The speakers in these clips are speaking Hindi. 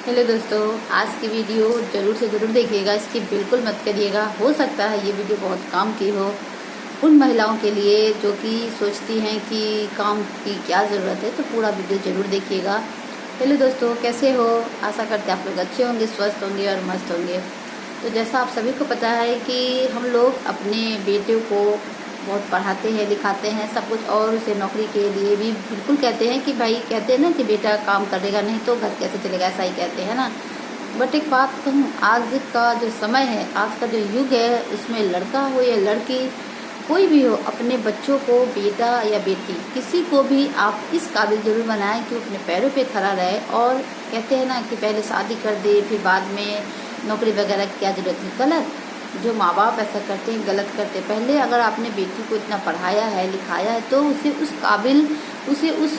हेलो दोस्तों, आज की वीडियो ज़रूर से ज़रूर देखिएगा, इसकी बिल्कुल मत करिएगा। हो सकता है ये वीडियो बहुत काम की हो उन महिलाओं के लिए जो कि सोचती हैं कि काम की क्या ज़रूरत है, तो पूरा वीडियो ज़रूर देखिएगा। हेलो दोस्तों, कैसे हो? आशा करते हैं आप लोग अच्छे होंगे, स्वस्थ होंगे और मस्त होंगे। तो जैसा आप सभी को पता है कि हम लोग अपने बेटे को बहुत पढ़ाते हैं, लिखाते हैं सब कुछ, और उसे नौकरी के लिए भी बिल्कुल कहते हैं कि भाई, कहते हैं ना कि बेटा काम करेगा नहीं तो घर कैसे चलेगा, ऐसा ही कहते हैं ना। बट एक बात कहूँ, आज का जो समय है, आज का जो युग है, उसमें लड़का हो या लड़की कोई भी हो, अपने बच्चों को, बेटा या बेटी, किसी को भी आप इस काबिल जरूर बनाएं कि अपने पैरों पे खड़ा रहे। और कहते हैं ना कि पहले शादी कर दे फिर बाद में नौकरी वगैरह की क्या जरूरत है। गलत, जो माँ बाप ऐसा करते हैं गलत करते हैं। पहले अगर आपने बेटी को इतना पढ़ाया है, लिखाया है, तो उसे उस काबिल, उसे उस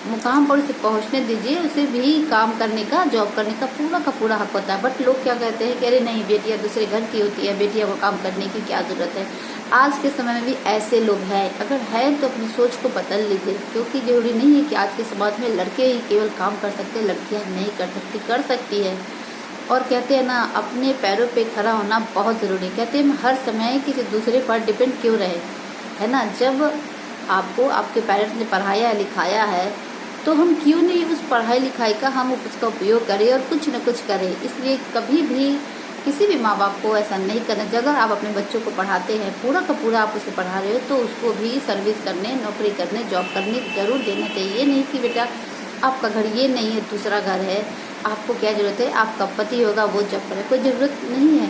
मुकाम पर उसे पहुँचने दीजिए। उसे भी काम करने का, जॉब करने का पूरा हक होता है। बट लोग क्या कहते हैं कि अरे नहीं, बेटियाँ दूसरे घर की होती है, बेटियों को काम करने की क्या ज़रूरत है। आज के समय में भी ऐसे लोग हैं। अगर है तो अपनी सोच को बदल लीजिए, क्योंकि जरूरी नहीं है कि आज के समाज में लड़के ही केवल काम कर सकते हैं, लड़कियाँ नहीं कर सकती, कर सकती है। और कहते हैं ना, अपने पैरों पे खड़ा होना बहुत ज़रूरी है। कहते हैं हम हर समय किसी दूसरे पर डिपेंड क्यों रहे, है ना। जब आपको आपके पेरेंट्स ने पढ़ाया है, लिखाया है, तो हम क्यों नहीं उस पढ़ाई लिखाई का हम उसका उपयोग करें और कुछ न कुछ करें। इसलिए कभी भी किसी भी माँ बाप को ऐसा नहीं करना चाहिए। अगर आप अपने बच्चों को पढ़ाते हैं, पूरा का पूरा आप उसे पढ़ा रहे हो, तो उसको भी सर्विस करने, नौकरी करने, जॉब करने ज़रूर देना चाहिए। ये नहीं कि बेटा आपका घर ये नहीं है, दूसरा घर है, आपको क्या ज़रूरत है, आपका पति होगा वो जॉब करे, कोई ज़रूरत नहीं है।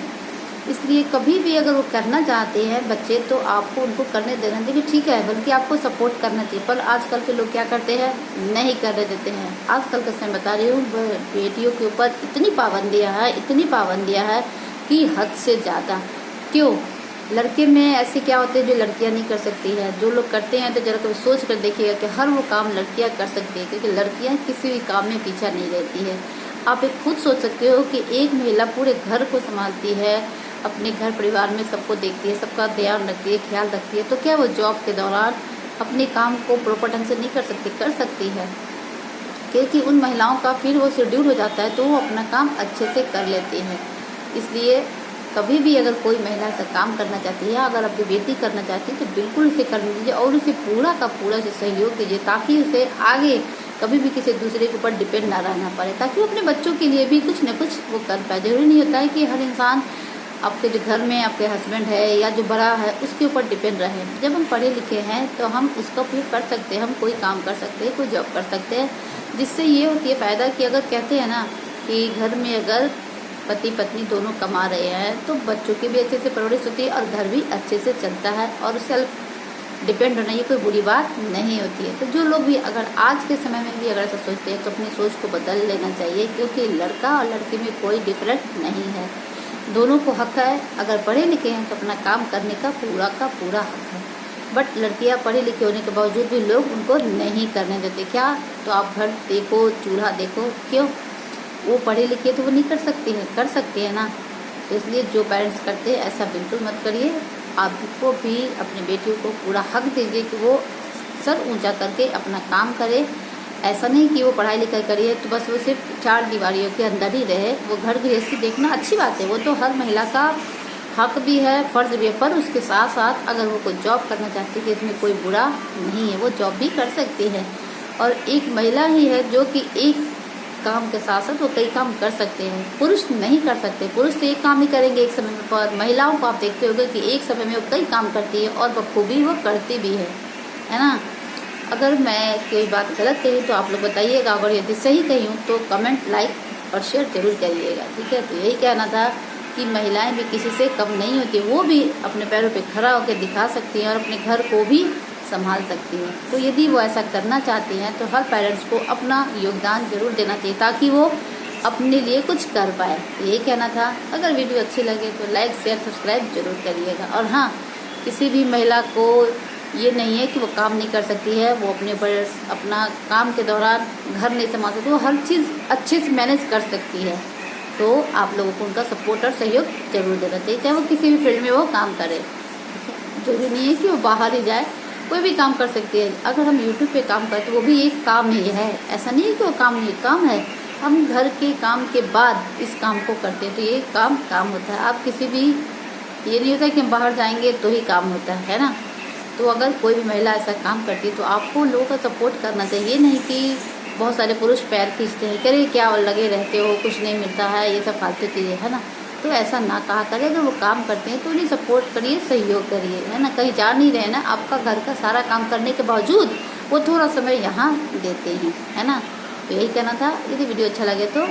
इसलिए कभी भी अगर वो करना चाहते हैं बच्चे, तो आपको उनको करने देना चाहिए, ठीक है, बल्कि आपको सपोर्ट करना चाहिए। पर आजकल के लोग क्या करते हैं, नहीं करने देते हैं। आजकल का समय बता रही हूँ, बेटियों के ऊपर इतनी पाबंदियाँ हैं कि हद से ज़्यादा। क्यों? लड़के में ऐसे क्या होते हैं जो लड़कियां नहीं कर सकती है। जो लोग करते हैं तो जरा कभी सोच कर देखिएगा कि हर वो काम लड़कियां कर सकती है, क्योंकि लड़कियां किसी भी काम में पीछा नहीं रहती है। आप एक खुद सोच सकते हो कि एक महिला पूरे घर को संभालती है, अपने घर परिवार में सबको देखती है, सबका ध्यान रखती है, ख्याल रखती है, तो क्या वो जॉब के दौरान अपने काम को प्रॉपर ढंग से नहीं कर सकती? कर सकती है, क्योंकि उन महिलाओं का फिर वो शेड्यूल हो जाता है, तो वो अपना काम अच्छे से कर लेती हैं। इसलिए कभी भी अगर कोई महिला ऐसा काम करना चाहती है, अगर आपकी बेटी करना चाहती है, तो बिल्कुल उसे करने दीजिए और उसे पूरा का पूरा उसे सहयोग दीजिए, ताकि उसे आगे कभी भी किसी दूसरे के ऊपर डिपेंड ना रहना पड़े, ताकि वो अपने बच्चों के लिए भी कुछ न कुछ वो कर पाए। जरूरी नहीं होता है कि हर इंसान आपके जो घर में आपके हस्बैंड है या जो बड़ा है उसके ऊपर डिपेंड रहे। जब हम पढ़े लिखे हैं तो हम उसका उपयोग कर सकते हैं, हम कोई काम कर सकते हैं, कोई जॉब कर सकते हैं, जिससे ये होती है फ़ायदा कि अगर कहते हैं ना कि घर में अगर पति पत्नी दोनों कमा रहे हैं, तो बच्चों की भी अच्छे से परवरिश होती है और घर भी अच्छे से चलता है, और सेल्फ डिपेंड होना ये कोई बुरी बात नहीं होती है। तो जो लोग भी अगर आज के समय में भी अगर ऐसा सोचते हैं, तो अपनी सोच को बदल लेना चाहिए, क्योंकि लड़का और लड़की में कोई डिफरेंट नहीं है। दोनों को हक है, अगर पढ़े लिखे हैं तो अपना काम करने का पूरा हक है। बट लड़कियां पढ़े लिखे होने के बावजूद भी लोग उनको नहीं करने देते। क्या? तो आप घर देखो, चूल्हा देखो, क्यों? वो पढ़े लिखे तो वो नहीं कर सकती है, कर सकती है ना। तो इसलिए जो पेरेंट्स करते हैं ऐसा बिल्कुल मत करिए। आपको भी अपनी बेटियों को पूरा हक दीजिए कि वो सर ऊंचा करके अपना काम करे। ऐसा नहीं कि वो पढ़ाई लिखाई करिए तो बस वो सिर्फ चार दीवारियों के अंदर ही रहे। वो घर गृहस्थी देखना अच्छी बात है, वो तो हर महिला का हक भी है, फ़र्ज़ भी है। पर उसके साथ साथ अगर वो कोई जॉब करना चाहती है, इसमें कोई बुरा नहीं है, वो जॉब भी कर सकती है। और एक महिला ही है जो कि एक काम के साथ साथ वो कई काम कर सकते हैं। पुरुष नहीं कर सकते, पुरुष तो एक काम ही करेंगे एक समय में। पर महिलाओं को आप देखते होंगे कि एक समय में वो कई काम करती है और बखूबी वो करती भी है ना। अगर मैं कोई बात गलत कही तो आप लोग बताइएगा, अगर यदि सही कही हूँ तो कमेंट, लाइक और शेयर जरूर करिएगा, ठीक है। तो यही कहना था कि महिलाएं भी किसी से कम नहीं होती, वो भी अपने पैरों पे खड़ा होकर दिखा सकती हैं और अपने घर को भी संभाल सकती हैं। तो यदि वो ऐसा करना चाहती हैं तो हर पेरेंट्स को अपना योगदान जरूर देना चाहिए, ताकि वो अपने लिए कुछ कर पाए। तो यही कहना था। अगर वीडियो अच्छी लगे तो लाइक, शेयर, सब्सक्राइब जरूर करिएगा। और हाँ, किसी भी महिला को ये नहीं है कि वो काम नहीं कर सकती है, वो अपने ऊपर अपना काम के दौरान घर नहीं संभाल सकती, वो हर चीज़ अच्छे से मैनेज कर सकती है। तो आप लोगों को उनका सपोर्ट और सहयोग जरूर देना चाहिए, चाहे वो किसी भी फील्ड में वो काम करे। जरूरी नहीं है कि वो बाहर ही जाए, कोई भी काम कर सकती है। अगर हम यूट्यूब पे काम करते तो वो भी एक काम ही है, ऐसा नहीं है कि वो काम नहीं, काम है। हम घर के काम के बाद इस काम को करते हैं, तो ये काम होता है। आप किसी भी, ये नहीं होता कि हम बाहर जाएंगे तो ही काम होता है ना। तो अगर कोई भी महिला ऐसा काम करती है तो आपको लोगों का सपोर्ट करना चाहिए। नहीं कि बहुत सारे पुरुष पैर खींचते हैं, करे क्या लगे रहते हो, कुछ नहीं मिलता है, ये सब फालतू चीज़ें है ना। तो ऐसा ना कहा करें। अगर वो काम करते हैं तो उन्हें सपोर्ट करिए, सहयोग करिए, है ना। कहीं जा नहीं रहे ना, आपका घर का सारा काम करने के बावजूद वो थोड़ा समय यहाँ देते हैं, है ना। तो यही कहना था। यदि वीडियो अच्छा लगे तो